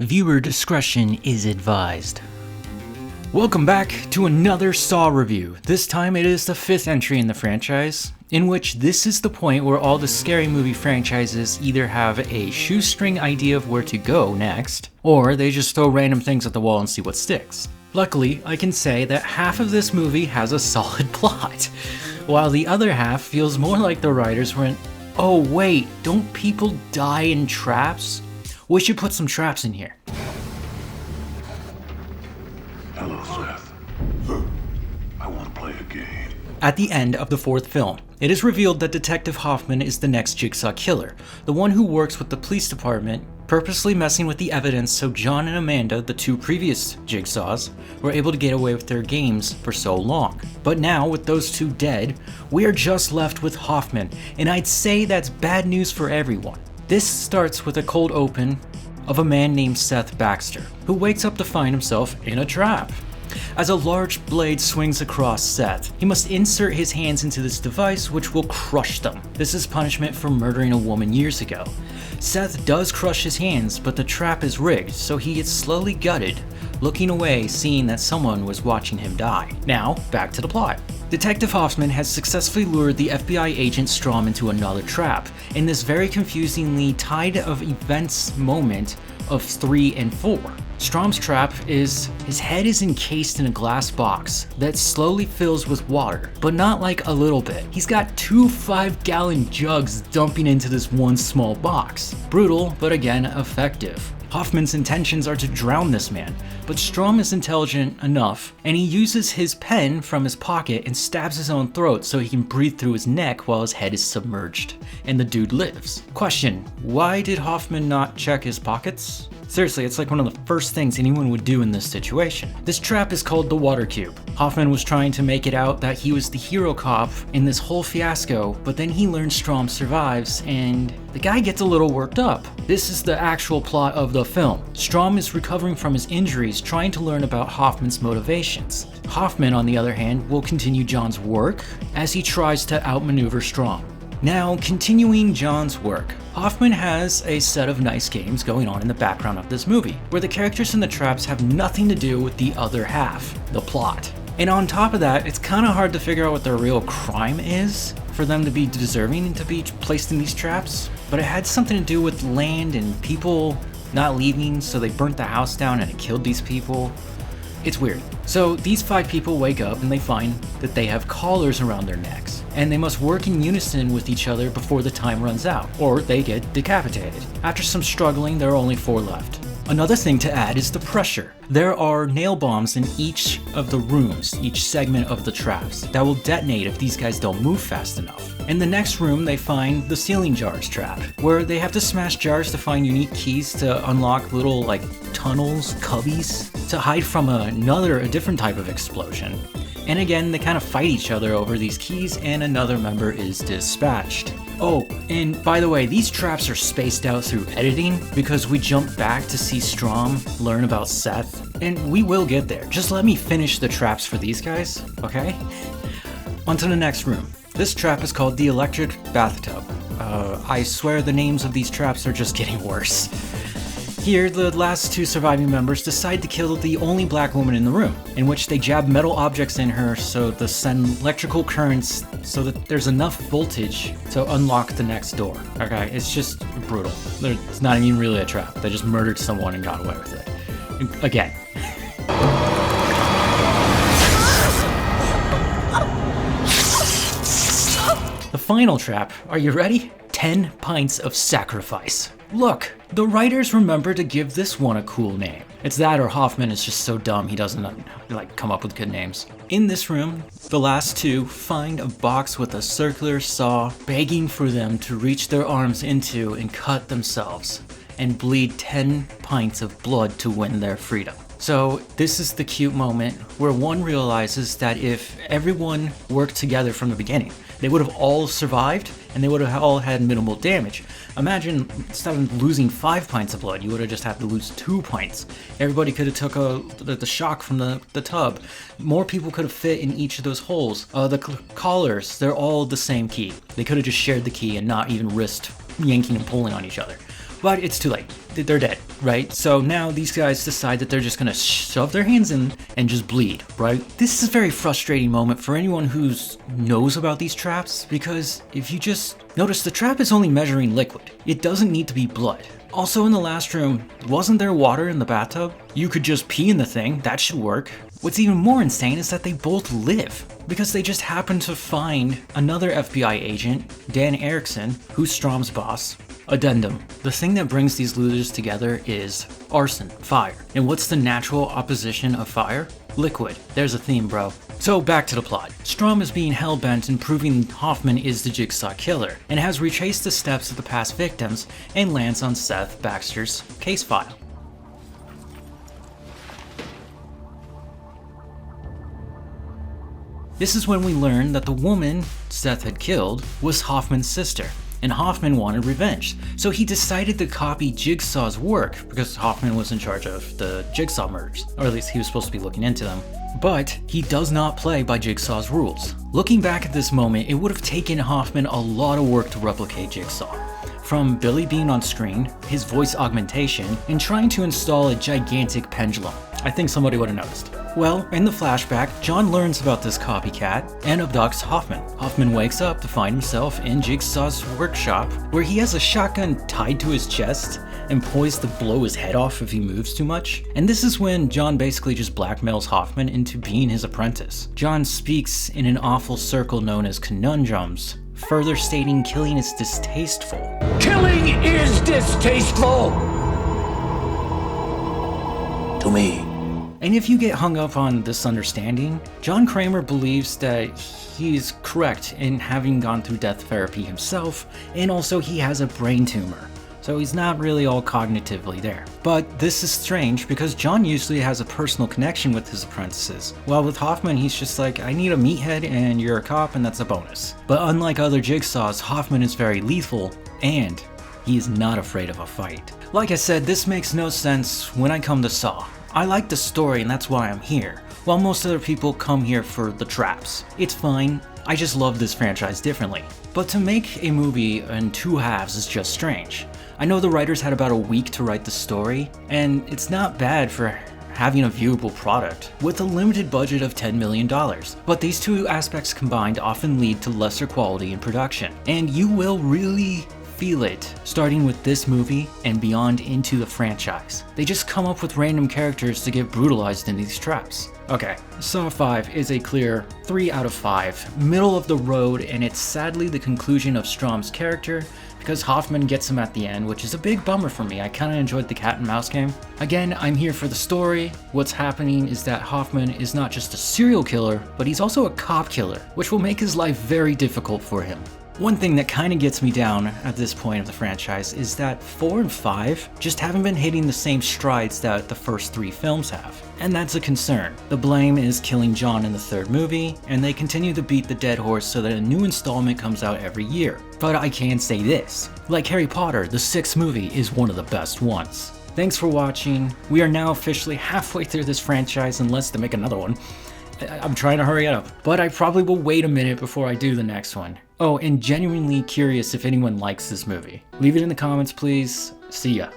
Viewer discretion is advised. Welcome back to another Saw review. This time it is the 5th entry in the franchise, in which this is the point where all the scary movie franchises either have a shoestring idea of where to go next, or they just throw random things at the wall and see what sticks. Luckily, I can say that half of this movie has a solid plot, while the other half feels more like the writers went, oh wait, don't people die in traps? We should put some traps in here. Hello, Seth. I want to play a game. At the end of the 4th film, it is revealed that Detective Hoffman is the next Jigsaw killer, the one who works with the police department, purposely messing with the evidence so John and Amanda, the 2 previous Jigsaws, were able to get away with their games for so long. But now, with those 2 dead, we are just left with Hoffman, and I'd say that's bad news for everyone. This starts with a cold open of a man named Seth Baxter, who wakes up to find himself in a trap. As a large blade swings across Seth, he must insert his hands into this device which will crush them. This is punishment for murdering a woman years ago. Seth does crush his hands, but the trap is rigged, so he gets slowly gutted, looking away, seeing that someone was watching him die. Now, back to the plot. Detective Hoffman has successfully lured the FBI agent Strom into another trap, in this very confusingly tide of events moment of 3 and 4. Strom's trap is, his head is encased in a glass box that slowly fills with water, but not like a little bit. He's got 2 5-gallon jugs dumping into this one small box. Brutal, but again, effective. Hoffman's intentions are to drown this man, but Strom is intelligent enough, and he uses his pen from his pocket and stabs his own throat so he can breathe through his neck while his head is submerged, and the dude lives. Question, why did Hoffman not check his pockets? Seriously, it's like one of the first things anyone would do in this situation. This trap is called the water cube. Hoffman was trying to make it out that he was the hero cop in this whole fiasco, but then he learns Strom survives, and the guy gets a little worked up. This is the actual plot of the film. Strom is recovering from his injuries, trying to learn about Hoffman's motivations. Hoffman, on the other hand, will continue John's work as he tries to outmaneuver Strom. Now, continuing John's work, Hoffman has a set of nice games going on in the background of this movie, where the characters in the traps have nothing to do with the other half, the plot. And on top of that, it's kind of hard to figure out what their real crime is for them to be deserving to be placed in these traps, but it had something to do with land and people not leaving, so they burnt the house down and it killed these people. It's weird. So these 5 people wake up and they find that they have collars around their necks, and they must work in unison with each other before the time runs out, or they get decapitated. After some struggling, there are only 4 left. Another thing to add is the pressure. There are nail bombs in each of the rooms, each segment of the traps, that will detonate if these guys don't move fast enough. In the next room, they find the ceiling jars trap, where they have to smash jars to find unique keys to unlock little, tunnels, cubbies, to hide from a different type of explosion. And again, they kind of fight each other over these keys, and another member is dispatched. Oh, and by the way, these traps are spaced out through editing because we jump back to see Strom learn about Seth, and we will get there. Just let me finish the traps for these guys, okay? On to the next room. This trap is called the electric bathtub. I swear the names of these traps are just getting worse. Here, the last 2 surviving members decide to kill the only black woman in the room, in which they jab metal objects in her so to send electrical currents so that there's enough voltage to unlock the next door. Okay, it's just brutal. It's not even really a trap. They just murdered someone and got away with it. Again. The final trap, are you ready? 10 pints of sacrifice. Look, the writers remember to give this one a cool name. It's that or Hoffman is just so dumb he doesn't come up with good names. In this room, the last 2 find a box with a circular saw begging for them to reach their arms into and cut themselves and bleed 10 pints of blood to win their freedom. So this is the cute moment where one realizes that if everyone worked together from the beginning, they would have all survived and they would have all had minimal damage. Imagine instead of losing 5 pints of blood, you would have just had to lose 2 pints. Everybody could have took the shock from the tub. More people could have fit in each of those holes. The collars, they're all the same key. They could have just shared the key and not even risked yanking and pulling on each other. But it's too late. They're dead. right? So now these guys decide that they're just gonna shove their hands in and just bleed, right? This is a very frustrating moment for anyone who knows about these traps, because if you just notice, the trap is only measuring liquid. It doesn't need to be blood. Also, in the last room, wasn't there water in the bathtub? You could just pee in the thing, that should work. What's even more insane is that they both live, because they just happen to find another FBI agent, Dan Erickson, who's Strom's boss. Addendum: the thing that brings these losers together is arson, fire. And what's the natural opposition of fire? Liquid. There's a theme, bro. So back to the plot. Strom is being hell-bent in proving Hoffman is the Jigsaw killer, and has retraced the steps of the past victims and lands on Seth Baxter's case file. This is when we learn that the woman Seth had killed was Hoffman's sister, and Hoffman wanted revenge, so he decided to copy Jigsaw's work because Hoffman was in charge of the Jigsaw murders, or at least he was supposed to be looking into them. But he does not play by Jigsaw's rules. Looking back at this moment, it would have taken Hoffman a lot of work to replicate Jigsaw. From Billy being on screen, his voice augmentation, and trying to install a gigantic pendulum. I think somebody would have noticed. Well, in the flashback, John learns about this copycat and abducts Hoffman. Hoffman wakes up to find himself in Jigsaw's workshop, where he has a shotgun tied to his chest and poised to blow his head off if he moves too much. And this is when John basically just blackmails Hoffman into being his apprentice. John speaks in an awful circle known as conundrums, further stating killing is distasteful. Killing is distasteful to me. And if you get hung up on this understanding, John Kramer believes that he's correct in having gone through death therapy himself, and also he has a brain tumor, so he's not really all cognitively there. But this is strange because John usually has a personal connection with his apprentices, while with Hoffman he's just like, I need a meathead and you're a cop and that's a bonus. But unlike other Jigsaws, Hoffman is very lethal, and he is not afraid of a fight. Like I said, this makes no sense when I come to Saw. I like the story and that's why I'm here, while most other people come here for the traps. It's fine, I just love this franchise differently. But to make a movie in two halves is just strange. I know the writers had about a week to write the story, and it's not bad for having a viewable product with a limited budget of $10 million. But these two aspects combined often lead to lesser quality in production, and you will really feel it starting with this movie and beyond into the franchise. They just come up with random characters to get brutalized in these traps. Okay, Saw 5 is a clear 3 out of 5, middle of the road, and it's sadly the conclusion of Strom's character because Hoffman gets him at the end, which is a big bummer for me. I kinda enjoyed the cat and mouse game. Again, I'm here for the story. What's happening is that Hoffman is not just a serial killer, but he's also a cop killer, which will make his life very difficult for him. One thing that kind of gets me down at this point of the franchise is that 4 and 5 just haven't been hitting the same strides that the first 3 films have. And that's a concern. The blame is killing John in the 3rd movie, and they continue to beat the dead horse so that a new installment comes out every year. But I can say this, like Harry Potter, the 6th movie is one of the best ones. Thanks for watching. We are now officially halfway through this franchise unless they make another one. I'm trying to hurry up, but I probably will wait a minute before I do the next one. Oh, and genuinely curious if anyone likes this movie. Leave it in the comments, please. See ya.